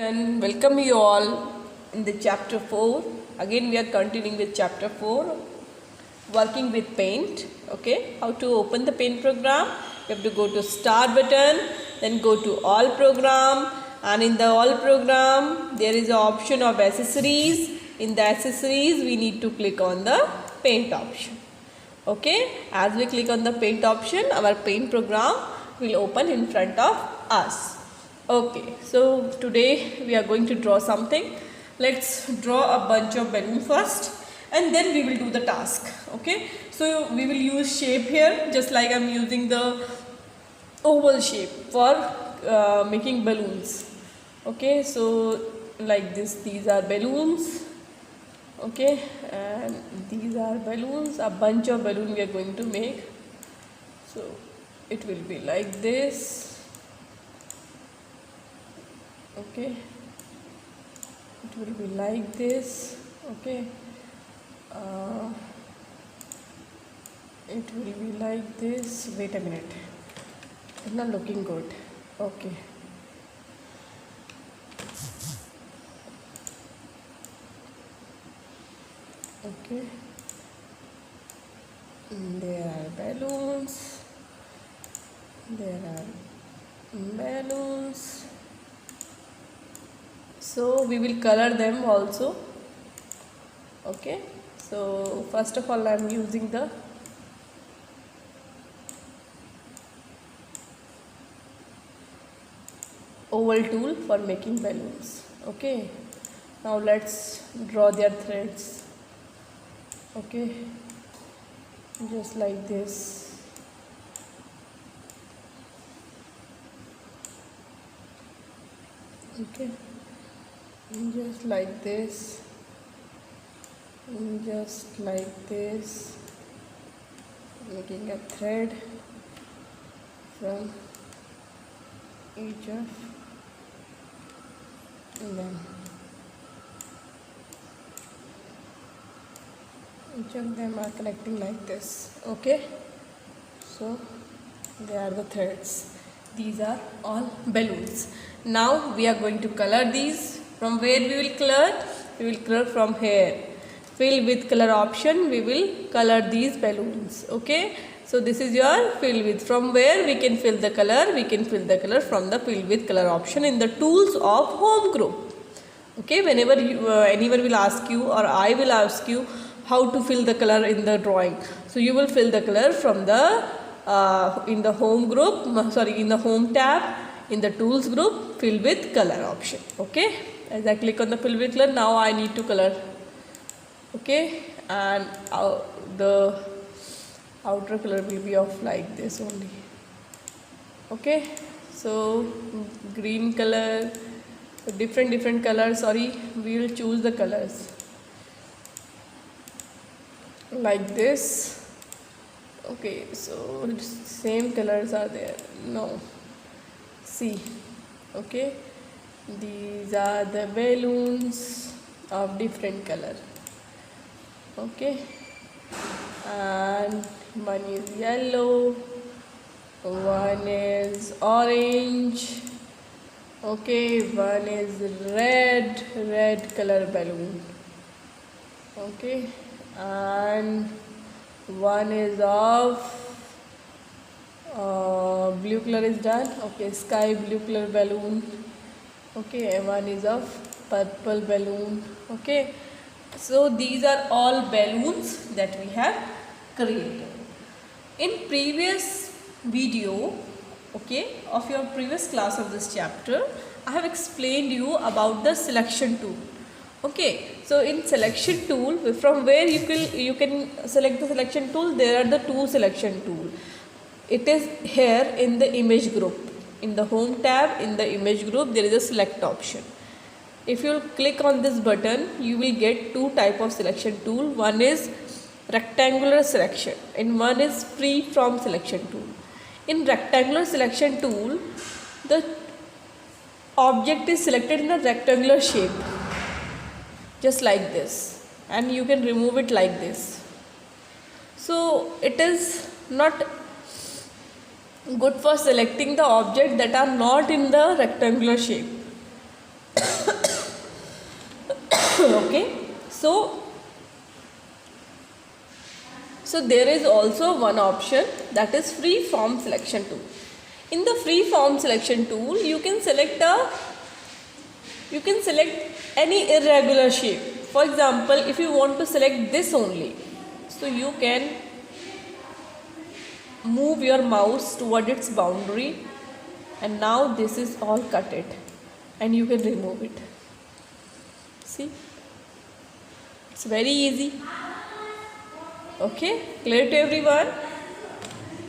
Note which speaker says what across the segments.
Speaker 1: And welcome you all in the chapter 4. Again we are continuing with chapter 4, working with paint. Okay, how to open the paint program? You have to go to start button, then go to all program, and in the all program there is an option of accessories. In the accessories we need to click on the paint option. Okay, as we click on the paint option, our paint program will open in front of us. Okay, so today we are going to draw something. Let's draw a bunch of balloons first and then we will do the task. Okay, so we will use shape here, just like I am using the oval shape for making balloons. Okay, so like this, these are balloons. Okay, and these are balloons, a bunch of balloon we are going to make. So it will be like this. Okay, it will be like this. Okay, it will be like this. Wait a minute, it's not looking good. Okay, okay, there are balloons, there are balloons. So we will color them also. Okay, so first of all I am using the oval tool for making balloons. Okay, now let's draw their threads. Okay, just like this. Okay, just like this, just like this, making a thread from each of them. Each of them are connecting like this. Okay, so they are the threads. These are all balloons. Now we are going to color these. From where we will color? We will color from here. Fill with color option, we will color these balloons. Okay, so this is your fill with. From where we can fill the color? We can fill the color from the fill with color option in the tools of home group. Okay, whenever anyone will ask you or I will ask you how to fill the color in the drawing, so you will fill the color from the in the home group, in the home tab, in the tools group, fill with color option. Okay, as I click on the fill with color, now I need to color. Okay, and the outer color will be of like this only. Okay, so green color, different colors. Sorry, we will choose the colors like this. Okay, so same colors are there. No, see. Okay, these are the balloons of different color. Okay, and one is yellow, one is orange. Okay, one is red color balloon. Okay, and one is of blue color is done. Okay, sky blue color balloon. Okay, and one is of purple balloon. Okay, so these are all balloons that we have created. In previous video, okay, of your previous class of this chapter, I have explained you about the selection tool. Okay, so in selection tool, from where you can select the selection tool, there are the two selection tool. It is here in the image group. In the home tab, in the image group, there is a select option. If you click on this button, you will get two type of selection tool. One is rectangular selection and one is free from selection tool. In rectangular selection tool, the object is selected in a rectangular shape, just like this, and you can remove it like this. So it is not good for selecting the object that are not in the rectangular shape. Okay, so there is also one option, that is free form selection tool. In the free form selection tool, you can select any irregular shape. For example, if you want to select this only, so you can move your mouse toward its boundary, and now this is all cut it, and you can remove it. See, it's very easy. Okay, clear to everyone?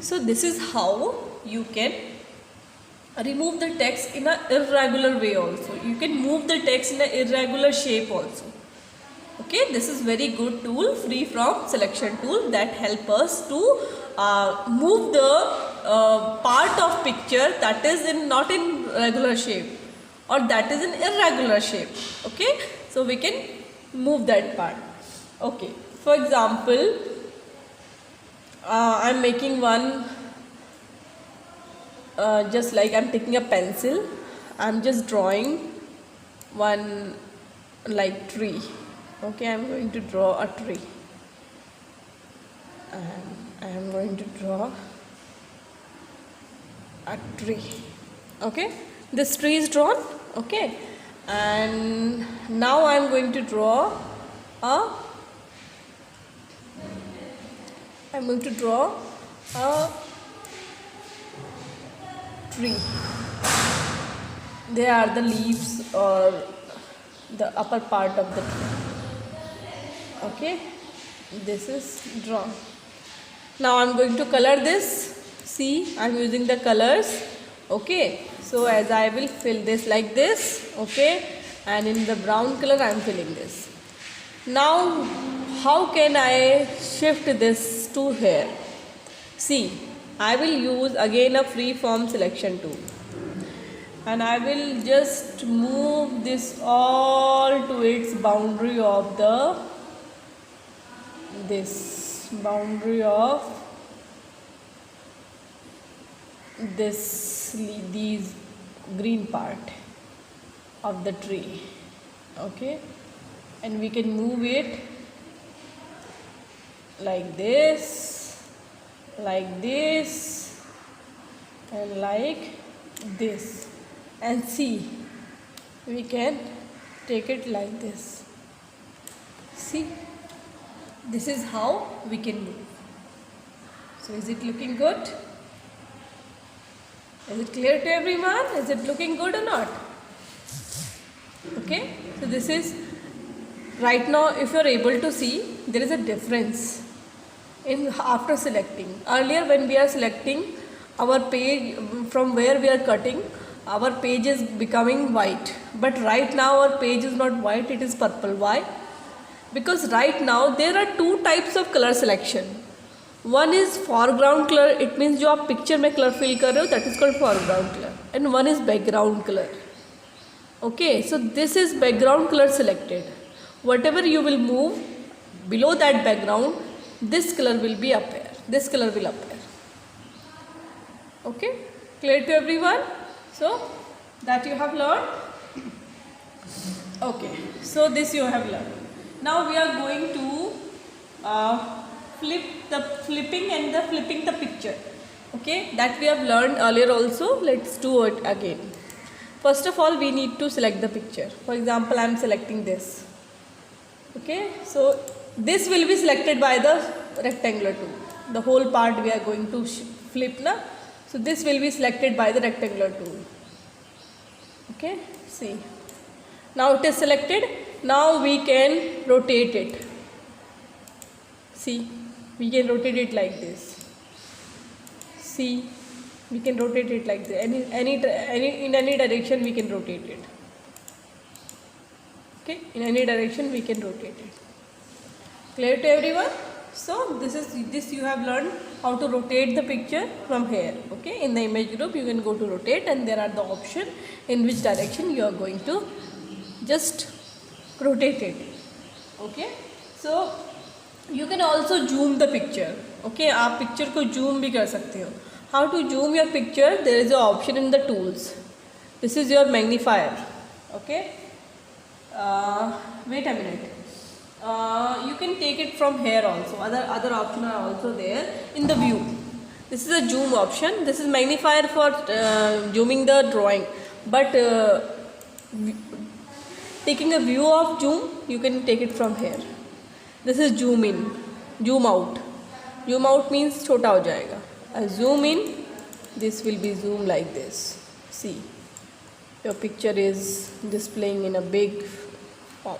Speaker 1: So this is how you can remove the text in an irregular way also. You can move the text in an irregular shape also. Okay, this is very good tool, free from selection tool, that help us to move the part of picture that is not in regular shape, or that is in irregular shape. Okay, so we can move that part. Okay, for example, I am making one, just like I am taking a pencil, I am just drawing one like tree. Okay, I am going to draw a tree, and I am going to draw a tree. Okay, this tree is drawn. Okay, and now I am going to draw a tree. They are the leaves or the upper part of the tree. Okay, this is drawn. Now I am going to color this. See, I am using the colors. Okay, so as I will fill this like this. Okay, and in the brown color I am filling this. Now how can I shift this to here? See, I will use again a free form selection tool, and I will just move this all to its boundary of these green part of the tree. Okay, and we can move it like this, and like this, and see, we can take it like this. See, this is how we can move. So is it looking good? Is it clear to everyone? Is it looking good or not? Okay, so this is right now. If you are able to see, there is a difference in after selecting. Earlier when we are selecting our page, from where we are cutting, our page is becoming white, but right now our page is not white, it is purple. Why? Because right now there are two types of color selection. One is foreground color, it means जो आप picture में color fill कर रहे हो, that is called foreground color, and one is background color. Okay, so this is background color selected. Whatever you will move below that background, this color will be up here, this color will appear. Okay, clear to everyone? So that you have learned. Okay, so this you have learned. Now we are going to flipping the picture. Okay, that we have learned earlier also. Let's do it again. First of all, we need to select the picture. For example, I am selecting this. Okay, so this will be selected by the rectangular tool. The whole part we are going to flip na. So this will be selected by the rectangular tool. Okay, see. Now it is selected. Now we can rotate it. See, we can rotate it like this. See, we can rotate it like this. In any direction we can rotate it. Okay, in any direction we can rotate it. Clear to everyone? So this you have learned how to rotate the picture from here. Okay, in the image group you can go to rotate, and there are the option in which direction you are going to just rotate it. Okay, so you can also zoom the picture. Okay, आप picture को zoom भी कर सकते हो. How to zoom your picture? There is an option in the tools. This is your magnifier. Okay, wait a minute. You can take it from here also. Other options are also there in the view. This is a zoom option. This is magnifier for zooming the drawing. But taking a view of zoom, you can take it from here. This is zoom in, zoom out. Zoom out means छोटा हो जाएगा. Zoom in, this will be zoom like this. See, your picture is displaying in a big form,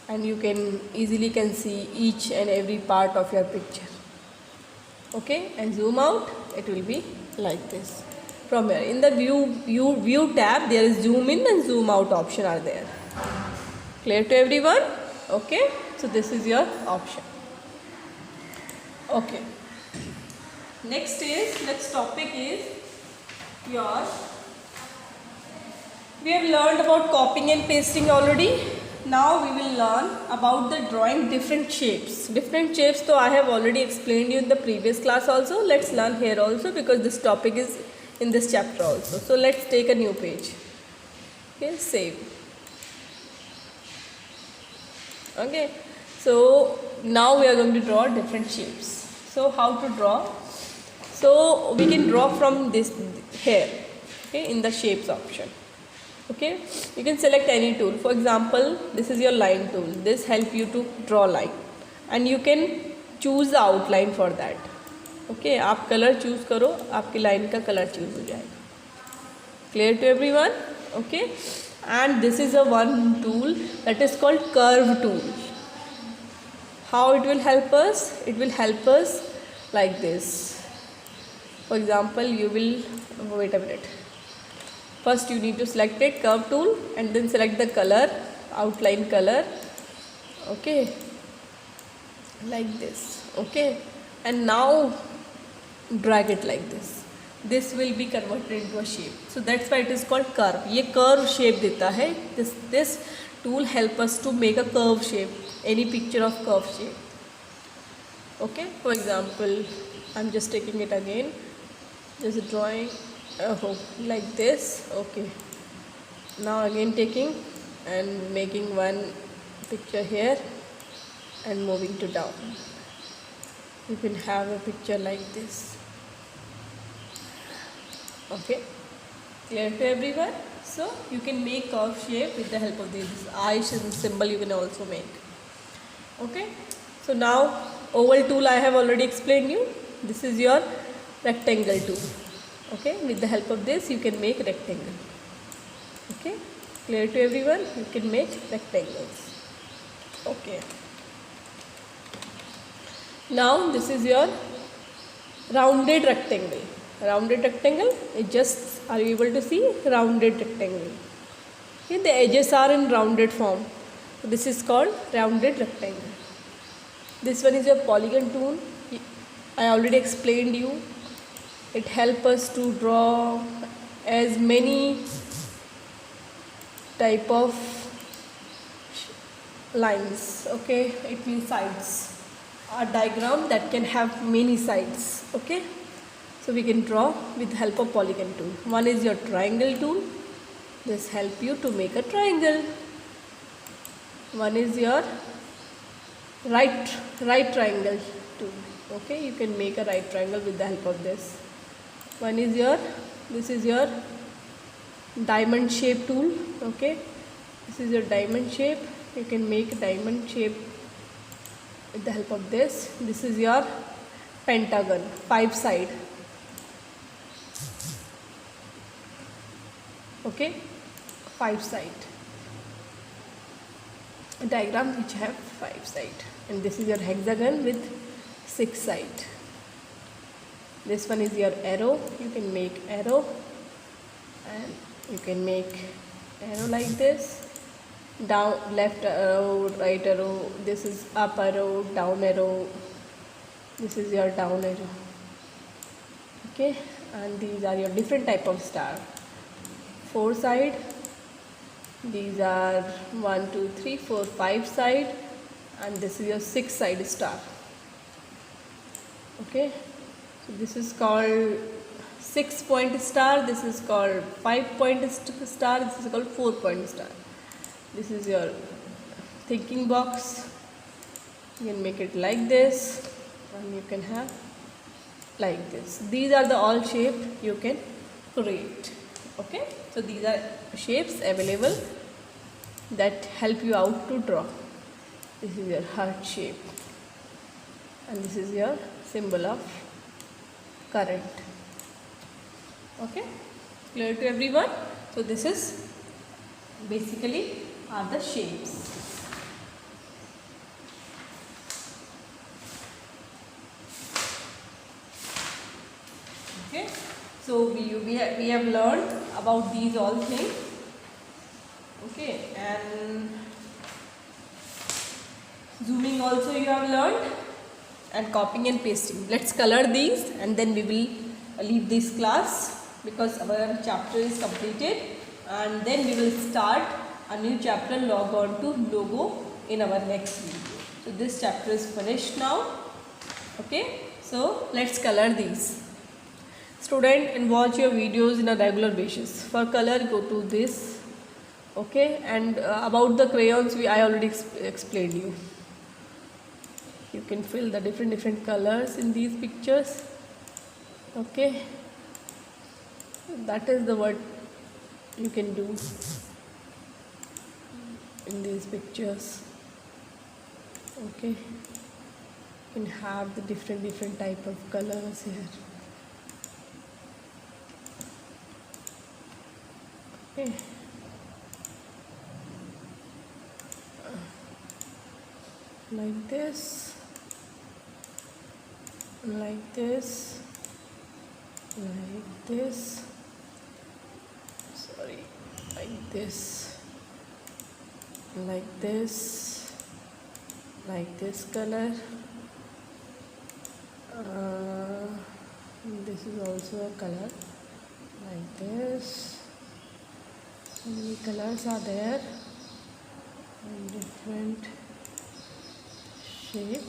Speaker 1: and you can easily see each and every part of your picture. Okay, and zoom out, it will be like this. From here, in the view tab, there is zoom in and zoom out option are there. Clear to everyone? Okay, so this is your option. Okay, next topic is your, we have learned about copying and pasting already. Now we will learn about the drawing different shapes. Different shapes, so I have already explained you in the previous class also. Let's learn here also, because this topic is in this chapter also. So let's take a new page. Okay, save. Okay, so now we are going to draw different shapes. So how to draw? So we can draw from this here, okay, in the shapes option. Okay, you can select any tool. For example, this is your line tool. This help you to draw line, and you can choose the outline for that. Okay, आप color choose करो, आपकी line का color choose हो जाएगा. Clear to everyone? Okay, and this is a one tool that is called curve tool. How it will help us? It will help us like this. For example, you will, wait a minute. First you need to select it, curve tool, and then select the color, outline color. Okay, like this. Okay, and now drag it like this. This will be converted into a shape. So that's why it is called curve. ये curve shape देता है. This tool help us to make a curve shape, any picture of curve shape. Okay, for example, I'm just taking it again. There's a drawing like this. Okay, now again taking and making one picture here and moving to down. You can have a picture like this. Okay, clear to everyone? So you can make curve shape with the help of this eye symbol. You can also make. Okay, so now oval tool I have already explained you. This is your rectangle tool. Okay, with the help of this you can make rectangle. Okay, clear to everyone? You can make rectangles. Okay, now this is your rounded rectangle. Rounded rectangle, it just, are you able to see? Rounded rectangle. Okay, the edges are in rounded form. So this is called rounded rectangle. This one is your polygon tool. I already explained you. It helps us to draw as many type of lines. Okay, it means sides. A diagram that can have many sides. Okay, so we can draw with the help of polygon tool. One is your triangle tool. This help you to make a triangle. One is your right triangle tool. Okay, you can make a right triangle with the help of this. One is your, this is your diamond shape tool. Okay, this is your diamond shape. You can make a diamond shape with the help of this. This is your pentagon, 5 side. Okay, 5 side. A diagram which have 5 side. And this is your hexagon with 6 side. This one is your arrow. You can make arrow, and you can make arrow like this. Down, left arrow, right arrow. This is up arrow, down arrow. This is your down arrow. Okay, and these are your different type of star. 4 side. These are 1, 2, 3, 4, 5 side, and this is your 6 side star. Okay, so this is called 6-point star. This is called 5-point star. This is called 4-point star. This is your thinking box. You can make it like this, and you can have like this. These are the all shape you can create. Okay, so these are shapes available that help you out to draw. This is your heart shape, and this is your symbol of current. Okay, clear to everyone? So this is basically are the shapes. Okay, so we have learned about these all things. Okay, and zooming also you have learned, and copying and pasting. Let's color these and then we will leave this class because our chapter is completed, and then we will start a new chapter, log on to logo, in our next video. So this chapter is finished now. Okay, so let's color these. Student, and watch your videos in a regular basis. For color, go to this. Okay, and about the crayons, I already explained you. You can fill the different colors in these pictures. Okay, that is the what you can do in these pictures. Okay, you can have the different type of colors here. Okay, like this, like this, like this, sorry, like this, like this, like this color. This is also a color, like this. So many colors are there and different shape.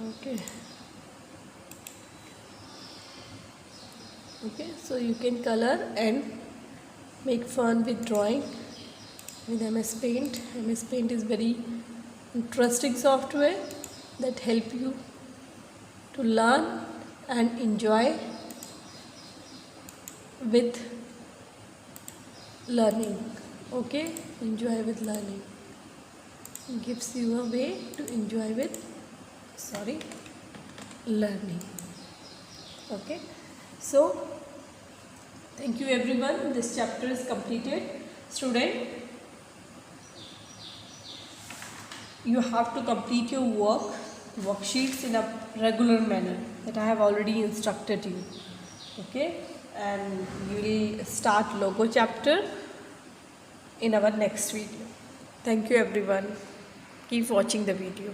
Speaker 1: Okay, okay, so you can color and make fun with drawing with MS Paint. MS Paint is very interesting software that help you to learn and enjoy with learning. Okay, enjoy with learning. It gives you a way to enjoy with learning. Okay, so thank you everyone. This chapter is completed. Student, you have to complete your worksheets in a regular manner that I have already instructed you. Okay, and you will start logo chapter in our next video. Thank you everyone. Keep watching the video.